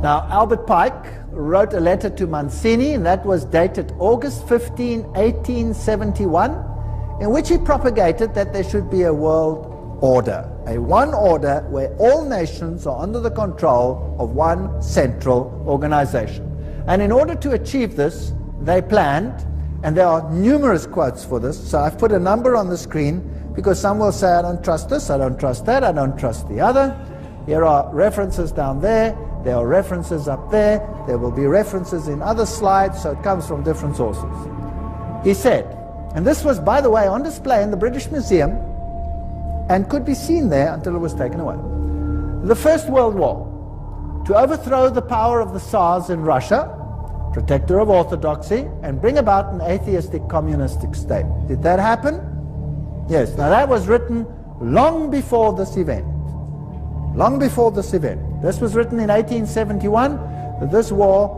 Now, Albert Pike wrote a letter to Mancini, and that was dated August 15, 1871, in which he propagated that there should be a world order, a one order where all nations are under the control of one central organization. And in order to achieve this, they planned, and there are numerous quotes for this, so I've put a number on the screen because some will say, I don't trust this, I don't trust that, I don't trust the other. Here are references down there. There are references up there. There will be references in other slides, so it comes from different sources. He said, and this was, by the way, on display in the British Museum and could be seen there until it was taken away. The First World War, to overthrow the power of the Tsars in Russia, protector of orthodoxy, and bring about an atheistic communistic state. Did that happen? Yes. Now that was written long before this event. Long before this event. This was written in 1871. This war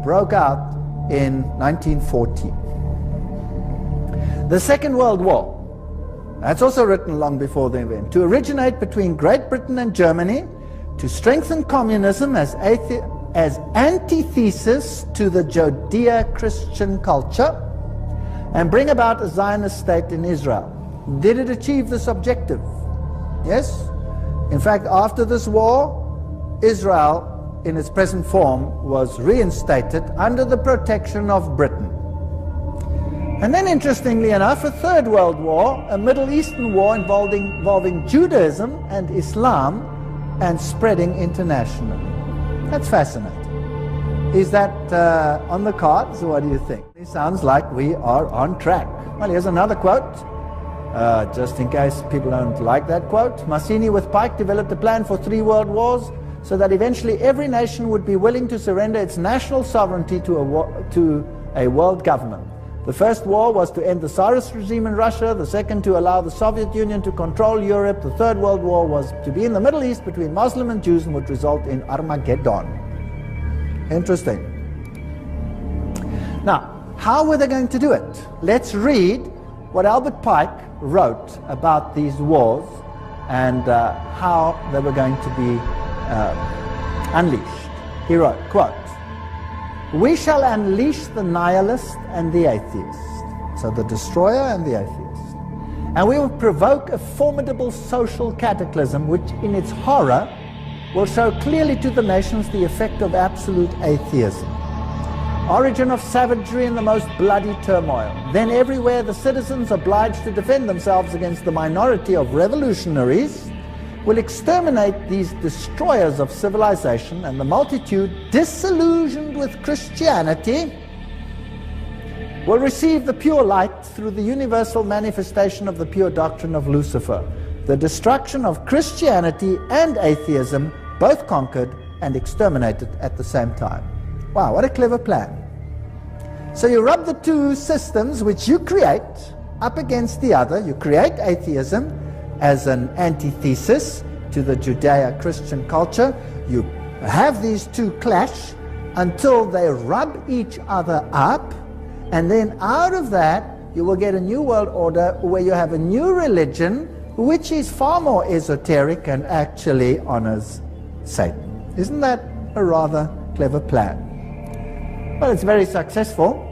broke out in 1914. The Second World War, that's also written long before the event, to originate between Great Britain and Germany, to strengthen communism as antithesis to the Judeo-Christian culture, and bring about a Zionist state in Israel. Did it achieve this objective? Yes. In fact, after this war, Israel, in its present form, was reinstated under the protection of Britain. And then, interestingly enough, a Third World War, a Middle Eastern war involving Judaism and Islam and spreading internationally. That's fascinating. Is that on the cards? What do you think? It sounds like we are on track. Well, here's another quote. Just in case people don't like that quote. Mancini with Pike developed a plan for 3 world wars so that eventually every nation would be willing to surrender its national sovereignty to a world government. The first war was to end the Tsarist regime in Russia, the second to allow the Soviet Union to control Europe, the Third World War was to be in the Middle East between Muslim and Jews and would result in Armageddon. Interesting. Now, how were they going to do it? Let's read what Albert Pike wrote about these wars and how they were going to be unleashed. He wrote, quote, "We shall unleash the nihilist and the atheist," so the destroyer and the atheist, "and we will provoke a formidable social cataclysm which in its horror will show clearly to the nations the effect of absolute atheism. Origin of savagery and the most bloody turmoil. Then everywhere the citizens obliged to defend themselves against the minority of revolutionaries will exterminate these destroyers of civilization, and the multitude, disillusioned with Christianity, will receive the pure light through the universal manifestation of the pure doctrine of Lucifer. The destruction of Christianity and atheism, both conquered and exterminated at the same time." Wow, what a clever plan. So you rub the two systems which you create up against the other. You create atheism as an antithesis to the Judeo-Christian culture. You have these two clash until they rub each other up, and then out of that you will get a new world order where you have a new religion which is far more esoteric and actually honors Satan. Isn't that a rather clever plan? Well, it's very successful.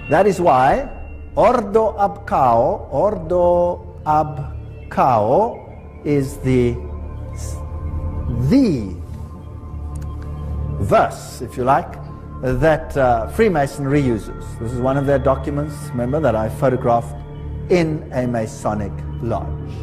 That is why Ordo ab Chao is the verse, if you like, that Freemasonry uses. This is one of their documents, remember, that I photographed in a Masonic lodge.